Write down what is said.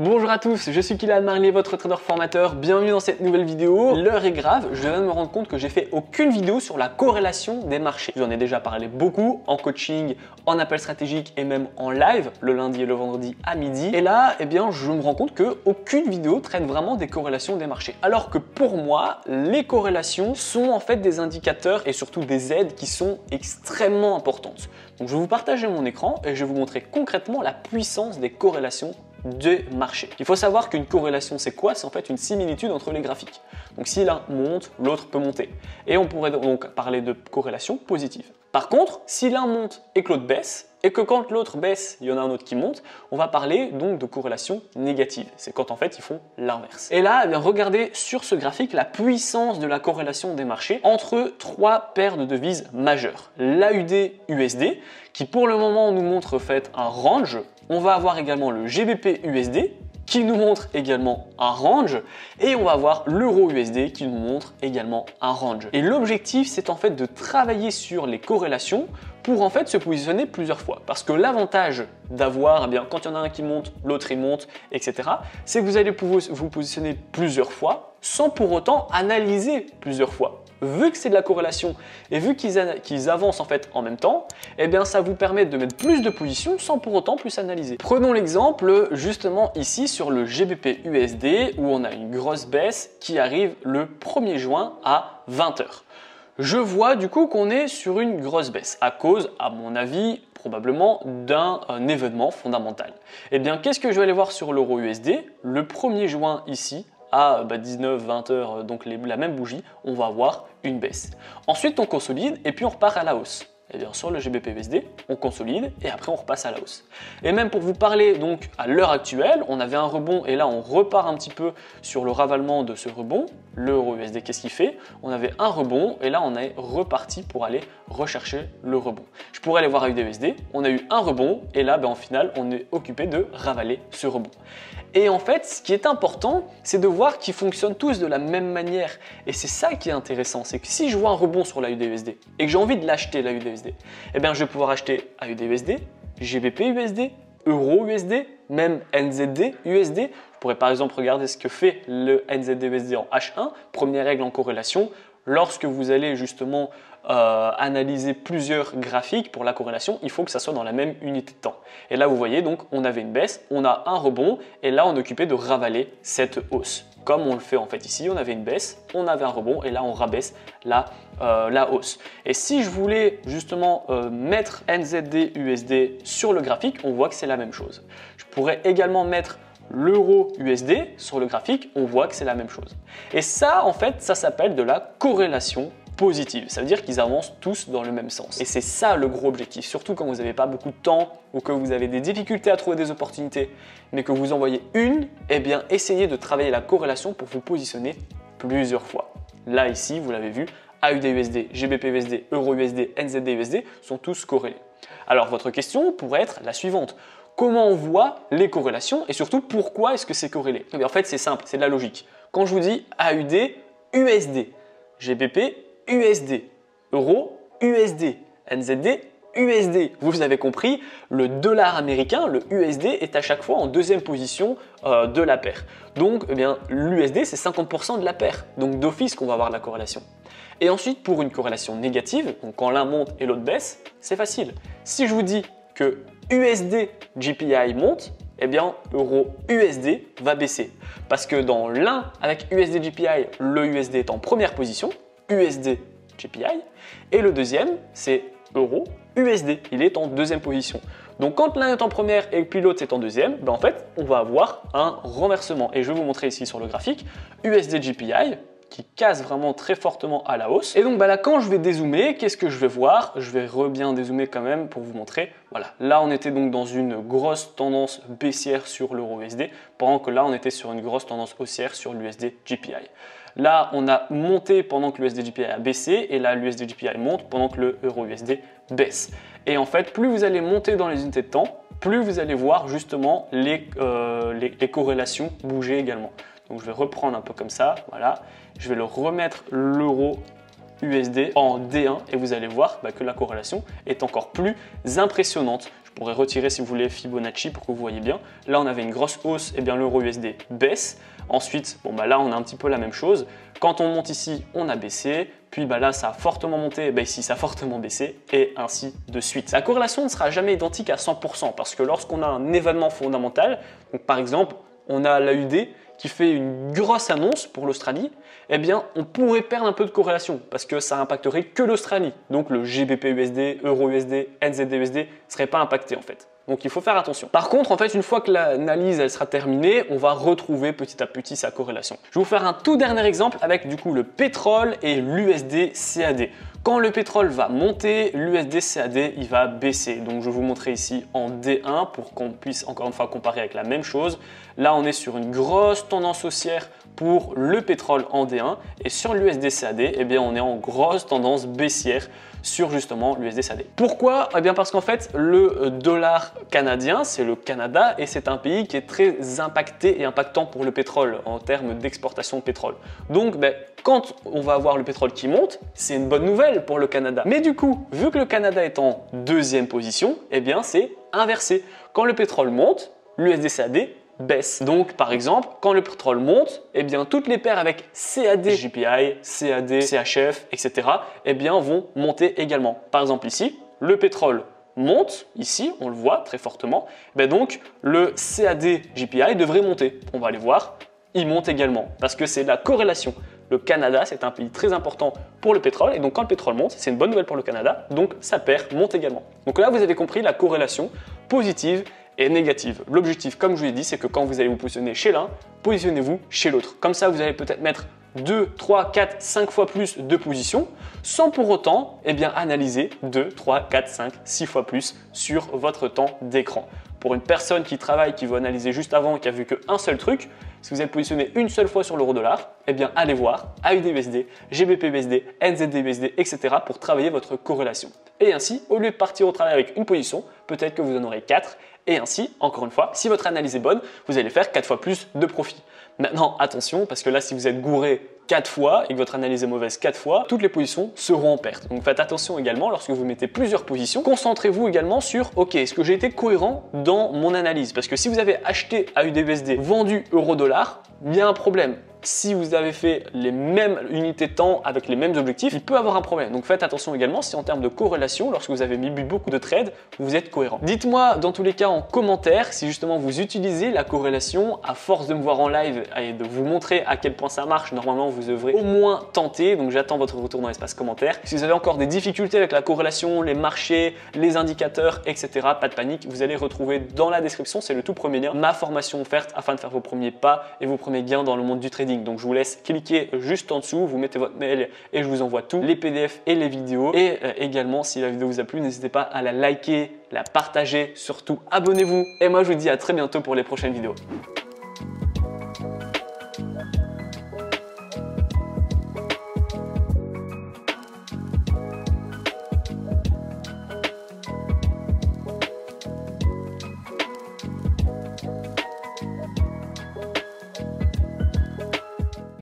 Bonjour à tous, je suis Kylian Marlier, votre trader formateur. Bienvenue dans cette nouvelle vidéo. L'heure est grave, je viens de me rendre compte que j'ai fait aucune vidéo sur la corrélation des marchés. J'en ai déjà parlé beaucoup en coaching, en appel stratégique et même en live le lundi et le vendredi à midi. Et là, je me rends compte qu'aucune vidéo traite vraiment des corrélations des marchés. Alors que pour moi, les corrélations sont en fait des indicateurs et surtout des aides qui sont extrêmement importantes. Donc je vais vous partager mon écran et je vais vous montrer concrètement la puissance des corrélations des marchés. Il faut savoir qu'une corrélation, c'est quoi? C'est en fait une similitude entre les graphiques. Donc si l'un monte, l'autre peut monter. Et on pourrait donc parler de corrélation positive. Par contre, si l'un monte et que l'autre baisse, et que quand l'autre baisse, il y en a un autre qui monte, on va parler donc de corrélation négative. C'est quand en fait ils font l'inverse. Et là, regardez sur ce graphique la puissance de la corrélation des marchés entre trois paires de devises majeures. L'AUD-USD, qui pour le moment nous montre en fait un range. On va avoir également le GBP-USD, qui nous montre également un range, et on va avoir l'euro-USD qui nous montre également un range. Et l'objectif, c'est en fait de travailler sur les corrélations pour en fait se positionner plusieurs fois. Parce que l'avantage d'avoir, quand il y en a un qui monte, l'autre il monte, etc., c'est que vous allez pouvoir vous positionner plusieurs fois sans pour autant analyser plusieurs fois. Vu que c'est de la corrélation et vu qu'ils avancent en fait en même temps, ça vous permet de mettre plus de positions sans pour autant plus analyser. Prenons l'exemple justement ici sur le GBP-USD où on a une grosse baisse qui arrive le 1er juin à 20 h. Je vois du coup qu'on est sur une grosse baisse à cause, à mon avis, probablement d'un événement fondamental. Qu'est-ce que je vais aller voir sur l'euro-USD? Le 1er juin ici, à 19-20 heures, donc la même bougie, on va avoir une baisse. Ensuite, on consolide et puis on repart à la hausse. Sur le GBP-USD, on consolide et après on repasse à la hausse. Et même pour vous parler donc à l'heure actuelle, on avait un rebond et là on repart un petit peu sur le ravalement de ce rebond. L'euro-USD, qu'est-ce qu'il fait? On avait un rebond et là on est reparti pour aller rechercher le rebond. Je pourrais aller voir AUD-USD, on a eu un rebond et là en final on est occupé de ravaler ce rebond. Et en fait, ce qui est important, c'est de voir qu'ils fonctionnent tous de la même manière. Et c'est ça qui est intéressant, c'est que si je vois un rebond sur l'AUD-USD et que j'ai envie de l'acheter l'AUD-USD, je vais pouvoir acheter AUD-USD, GBP-USD, Euro-USD, même NZD-USD. Je pourrais par exemple regarder ce que fait le NZD-USD en H1. Première règle en corrélation, lorsque vous allez justement analyser plusieurs graphiques pour la corrélation, il faut que ça soit dans la même unité de temps. Et là, vous voyez, donc, on avait une baisse, on a un rebond, et là, on est occupé de ravaler cette hausse. Comme on le fait en fait ici, on avait une baisse, on avait un rebond, et là, on rabaisse la hausse. Et si je voulais justement mettre NZD-USD sur le graphique, on voit que c'est la même chose. Je pourrais également mettre l'euro-USD sur le graphique, on voit que c'est la même chose. Et ça, en fait, ça s'appelle de la corrélation positive. Ça veut dire qu'ils avancent tous dans le même sens. Et c'est ça le gros objectif, surtout quand vous n'avez pas beaucoup de temps ou que vous avez des difficultés à trouver des opportunités, mais que vous en voyez une, essayez de travailler la corrélation pour vous positionner plusieurs fois. Là, ici, vous l'avez vu, AUD-USD, GBP-USD, Euro-USD, NZD-USD sont tous corrélés. Alors, votre question pourrait être la suivante. Comment on voit les corrélations et surtout pourquoi est-ce que c'est corrélé? En fait, c'est simple, c'est de la logique. Quand je vous dis AUD-USD, GBP-USD, Euro, USD, NZD, USD. Vous avez compris, le dollar américain, le USD, est à chaque fois en deuxième position de la paire. Donc, l'USD, c'est 50% de la paire. Donc, d'office qu'on va avoir la corrélation. Et ensuite, pour une corrélation négative, donc quand l'un monte et l'autre baisse, c'est facile. Si je vous dis que USD GPI monte, Euro USD va baisser. Parce que dans l'un, avec USD GPI, le USD est en première position, USD GPI, et le deuxième, c'est Euro USD, il est en deuxième position. Donc quand l'un est en première et puis l'autre est en deuxième, en fait, on va avoir un renversement. Et je vais vous montrer ici sur le graphique, USD GPI, qui casse vraiment très fortement à la hausse. Et donc là, quand je vais dézoomer, qu'est-ce que je vais voir? Je vais bien dézoomer quand même pour vous montrer. Voilà, là on était donc dans une grosse tendance baissière sur l'euro USD, pendant que là on était sur une grosse tendance haussière sur l'USD GPI. Là, on a monté pendant que l'USD GPI a baissé, et là l'USD GPI monte pendant que le euro USD baisse. Et en fait, plus vous allez monter dans les unités de temps, plus vous allez voir justement les corrélations bouger également. Donc je vais reprendre un peu comme ça, voilà. Je vais le remettre l'euro USD en D1 et vous allez voir que la corrélation est encore plus impressionnante. Je pourrais retirer si vous voulez Fibonacci pour que vous voyez bien. Là, on avait une grosse hausse, et bien l'euro USD baisse. Ensuite, bon, bah là, on a un petit peu la même chose. Quand on monte ici, on a baissé. Puis bah là, ça a fortement monté, et bah ici, ça a fortement baissé, et ainsi de suite. La corrélation ne sera jamais identique à 100%, parce que lorsqu'on a un événement fondamental, donc par exemple, on a l'AUD qui fait une grosse annonce pour l'Australie, eh bien, on pourrait perdre un peu de corrélation, parce que ça impacterait que l'Australie. Donc le GBP USD, Euro USD, NZD USD ne serait pas impacté en fait. Donc il faut faire attention. Par contre, en fait, une fois que l'analyse elle sera terminée, on va retrouver petit à petit sa corrélation. Je vais vous faire un tout dernier exemple avec du coup le pétrole et l'USD CAD. Quand le pétrole va monter, l'USD CAD il va baisser. Donc je vais vous montrer ici en D1 pour qu'on puisse encore une fois comparer avec la même chose. Là, on est sur une grosse tendance haussière pour le pétrole en D1 et sur l'USD CAD, eh bien, on est en grosse tendance baissière sur justement l'USD CAD. Pourquoi? Eh bien parce qu'en fait, le dollar canadien, c'est le Canada et c'est un pays qui est très impacté et impactant pour le pétrole en termes d'exportation de pétrole. Donc, quand on va avoir le pétrole qui monte, c'est une bonne nouvelle pour le Canada. Mais du coup, vu que le Canada est en deuxième position, eh bien, c'est inversé. Quand le pétrole monte, l'USD CAD baisse. Donc par exemple, quand le pétrole monte, eh bien toutes les paires avec CAD, JPI, CAD, CHF, etc. eh bien vont monter également. Par exemple ici, le pétrole monte, ici on le voit très fortement, donc le CAD JPI devrait monter. On va aller voir, il monte également parce que c'est la corrélation. Le Canada, c'est un pays très important pour le pétrole et donc quand le pétrole monte, c'est une bonne nouvelle pour le Canada, donc sa paire monte également. Donc là, vous avez compris la corrélation positive et négative. L'objectif, comme je vous l'ai dit, c'est que quand vous allez vous positionner chez l'un, positionnez-vous chez l'autre. Comme ça, vous allez peut-être mettre 2, 3, 4, 5 fois plus de positions sans pour autant analyser 2, 3, 4, 5, 6 fois plus sur votre temps d'écran. Pour une personne qui travaille, qui veut analyser juste avant, qui a vu qu'un seul truc, si vous êtes positionné une seule fois sur l'euro-dollar, allez voir AUD-USD, GBP-USD, NZD-USD, etc. pour travailler votre corrélation. Et ainsi, au lieu de partir au travail avec une position, peut-être que vous en aurez 4. Et ainsi, encore une fois, si votre analyse est bonne, vous allez faire 4 fois plus de profit. Maintenant, attention, parce que là, si vous êtes gouré 4 fois et que votre analyse est mauvaise 4 fois, toutes les positions seront en perte. Donc faites attention également lorsque vous mettez plusieurs positions. Concentrez-vous également sur, ok, est-ce que j'ai été cohérent dans mon analyse? Parce que si vous avez acheté AUD-USD, vendu euro-dollar, il y a un problème. Si vous avez fait les mêmes unités de temps avec les mêmes objectifs, il peut avoir un problème. Donc faites attention également si en termes de corrélation, lorsque vous avez mis beaucoup de trades, vous êtes cohérent. Dites-moi dans tous les cas en commentaire si justement vous utilisez la corrélation. À force de me voir en live et de vous montrer à quel point ça marche, normalement vous devrez au moins tenter. Donc j'attends votre retour dans l'espace commentaire. Si vous avez encore des difficultés avec la corrélation, les marchés, les indicateurs, etc., pas de panique, vous allez retrouver dans la description, c'est le tout premier lien, ma formation offerte afin de faire vos premiers pas et vos premiers gains dans le monde du trading. Donc je vous laisse cliquer juste en dessous, vous mettez votre mail et je vous envoie tous les PDF et les vidéos. Et également, si la vidéo vous a plu, n'hésitez pas à la liker, la partager, surtout abonnez-vous. Et moi je vous dis à très bientôt pour les prochaines vidéos.